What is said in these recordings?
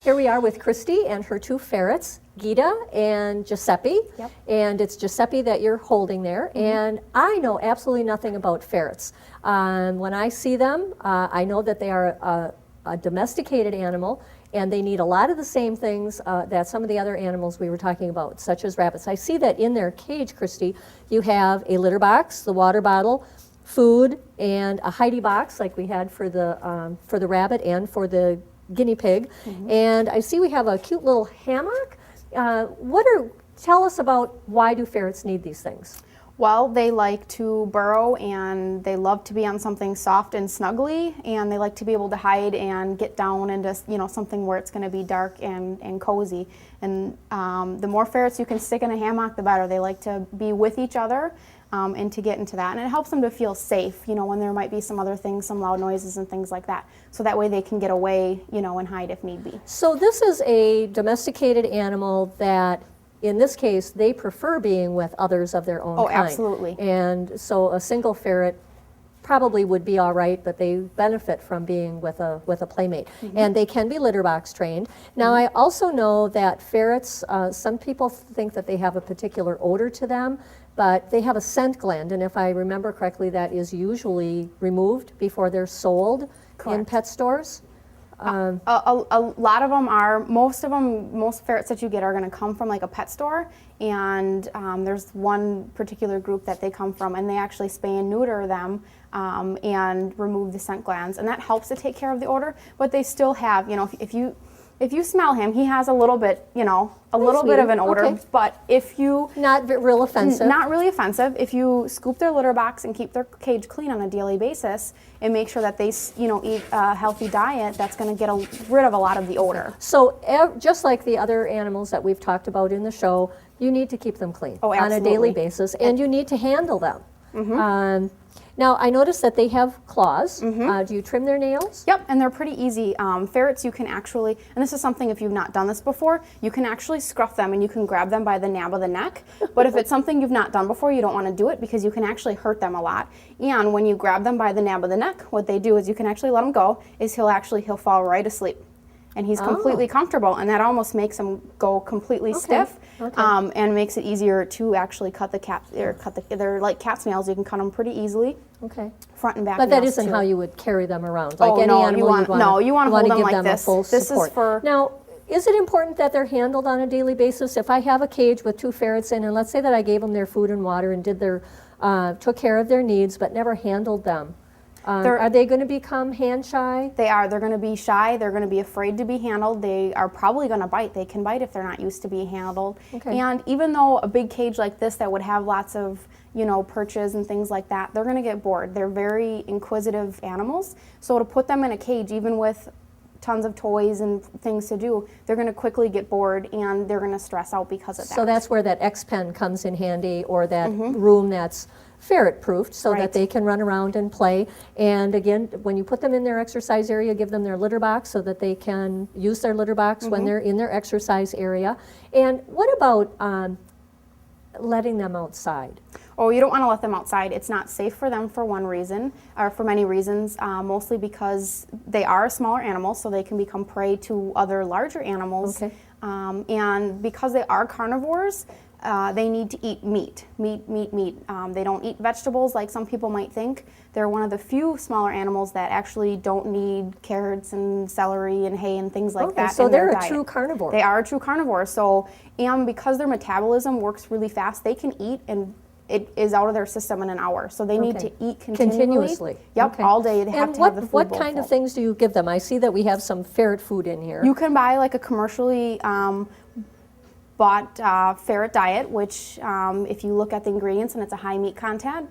Here we are with Christy and her two ferrets, Gita and Giuseppe. Yep. And it's Giuseppe that you're holding there. And I know absolutely nothing about ferrets. When I see them, I know that they are a domesticated animal, and they need a lot of the same things that some of the other animals we were talking about, such as rabbits. I see that in their cage, Christy, you have a litter box, the water bottle, food, and a hidey box like we had for the rabbit and for the guinea pig. And I see we have a cute little hammock. Tell us about why do ferrets need these things? Well, they like to burrow and they love to be on something soft and snuggly, and they like to be able to hide and get down into something where it's going to be dark and cozy. And the more ferrets you can stick in a hammock, the better. They like to be with each other and to get into that. And it helps them to feel safe, when there might be some other things, some loud noises and things like that. So that way they can get away, and hide if need be. So this is a domesticated animal that, in this case, they prefer being with others of their own kind. Oh, absolutely. And so a single ferret probably would be all right, but they benefit from being with a playmate. And they can be litter box trained. Now, I also know that ferrets, some people think that they have a particular odor to them, but they have a scent gland, and if I remember correctly, that is usually removed before they're sold in pet stores. A lot of them are, most ferrets that you get are going to come from like a pet store, and there's one particular group that they come from, and they actually spay and neuter them and remove the scent glands, and that helps to take care of the odor. But they still have, if you smell him, he has a little bit, a little bit of an odor. Okay. But if you not real offensive, not really offensive. If you scoop their litter box and keep their cage clean on a daily basis, and make sure that they, eat a healthy diet, that's going to get rid of a lot of the odor. So just like the other animals that we've talked about in the show, you need to keep them clean on a daily basis, and you need to handle them. Now, I noticed that they have claws. Do you trim their nails? Yep, and they're pretty easy. Ferrets, you can actually, and this is something if you've not done this before, you can actually scruff them and you can grab them by the nab of the neck. But if it's something you've not done before, you don't want to do it because you can actually hurt them a lot. And when you grab them by the nab of the neck, what they do is you can actually let him go, is he'll fall right asleep. And he's completely comfortable, and that almost makes him go completely stiff, and makes it easier to actually cut they're like cat's nails. You can cut them pretty easily. Okay. Front and back. But that nails isn't too. how you would carry them around. Like any no, animal, you want to hold them like this. This is for. Now, is it important that they're handled on a daily basis? If I have a cage with two ferrets in, and let's say that I gave them their food and water and took care of their needs, but never handled them. Are they going to become hand shy? They are. They're going to be shy. They're going to be afraid to be handled. They are probably going to bite. They can bite if they're not used to being handled. Okay. And even though a big cage like this that would have lots of, perches and things like that, they're going to get bored. They're very inquisitive animals. So to put them in a cage, even with tons of toys and things to do, they're going to quickly get bored and they're going to stress out because of that. So that's where that X-pen comes in handy, or that room that's ferret-proofed so that they can run around and play. And again, when you put them in their exercise area, give them their litter box so that they can use their litter box when they're in their exercise area. And what about letting them outside? Oh, you don't want to let them outside. It's not safe for them for one reason, or for many reasons, mostly because they are a smaller animal, so they can become prey to other larger animals. Okay. And because they are carnivores, they need to eat meat. They don't eat vegetables like some people might think. They're one of the few smaller animals that actually don't need carrots and celery and hay and things like that. So they're a true carnivore. They are a true carnivore. So, and because their metabolism works really fast, they can eat and it is out of their system in an hour. So they need to eat continuously. Yep, all day. They have to have the food what kind of things do you give them? I see that we have some ferret food in here. You can buy like a commercially bought ferret diet, which if you look at the ingredients and it's a high meat content,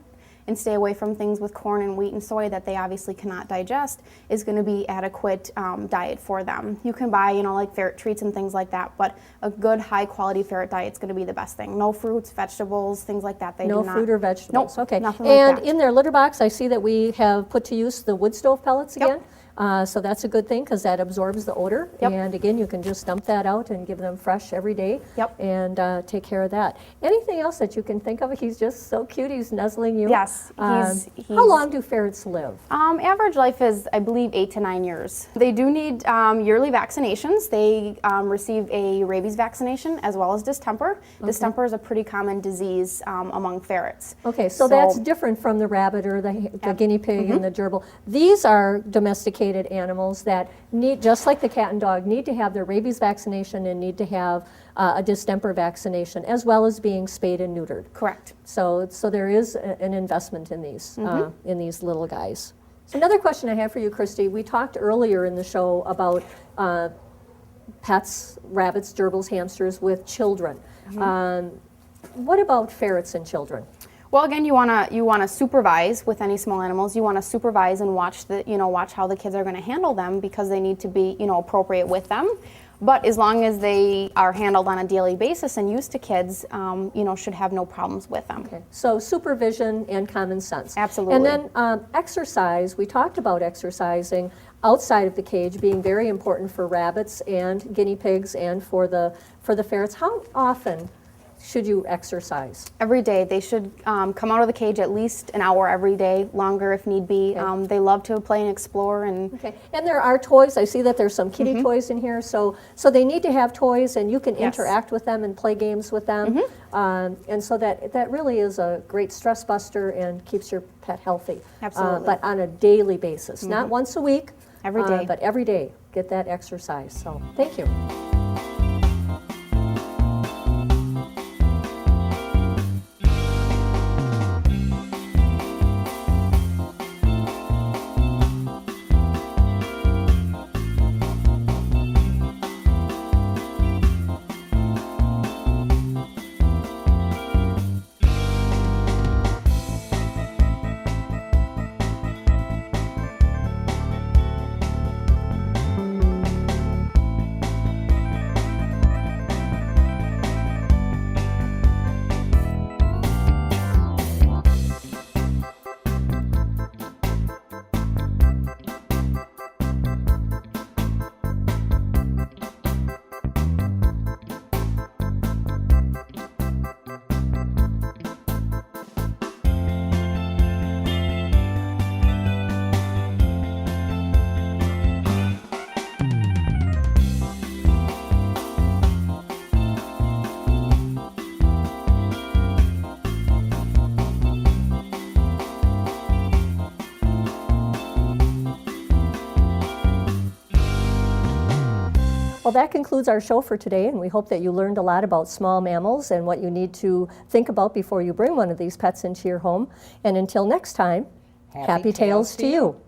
and stay away from things with corn and wheat and soy that they obviously cannot digest, is going to be adequate diet for them. You can buy, like ferret treats and things like that, but a good high quality ferret diet is going to be the best thing. No fruits, vegetables, things like that. No fruit or vegetables. Nope, okay. Nothing like that. And in their litter box, I see that we have put to use the wood stove pellets again. So that's a good thing because that absorbs the odor. Yep. And again, you can just dump that out and give them fresh every day. Yep. And take care of that. Anything else that you can think of? He's just so cute. He's nuzzling you. Yes, How long do ferrets live? Average life is, I believe, 8 to 9 years. They do need yearly vaccinations. They receive a rabies vaccination as well as distemper. Distemper is a pretty common disease among ferrets. Okay, so that's different from the rabbit or the guinea pig and the gerbil. These are domesticated animals that need, just like the cat and dog, need to have their rabies vaccination and need to have a distemper vaccination, as well as being spayed and neutered. Correct. So there is an investment in these little guys. So another question I have for you, Christy. We talked earlier in the show about pets, rabbits, gerbils, hamsters with children. What about ferrets and children? Well, again, you wanna supervise with any small animals. You wanna supervise and watch how the kids are going to handle them, because they need to be appropriate with them. But as long as they are handled on a daily basis and used to kids, should have no problems with them. Okay. So supervision and common sense. Absolutely. And then exercise. We talked about exercising outside of the cage being very important for rabbits and guinea pigs and for the ferrets. How often should you exercise? Every day. They should come out of the cage at least an hour every day, longer if need be. Okay. They love to play and explore. Okay. And there are toys. I see that there's some kitty toys in here. So they need to have toys, and you can interact with them and play games with them. And so that really is a great stress buster and keeps your pet healthy. Absolutely. But on a daily basis, not once a week. Every day. But every day, get that exercise. So thank you. Well, that concludes our show for today, and we hope that you learned a lot about small mammals and what you need to think about before you bring one of these pets into your home. And until next time, happy tales to you.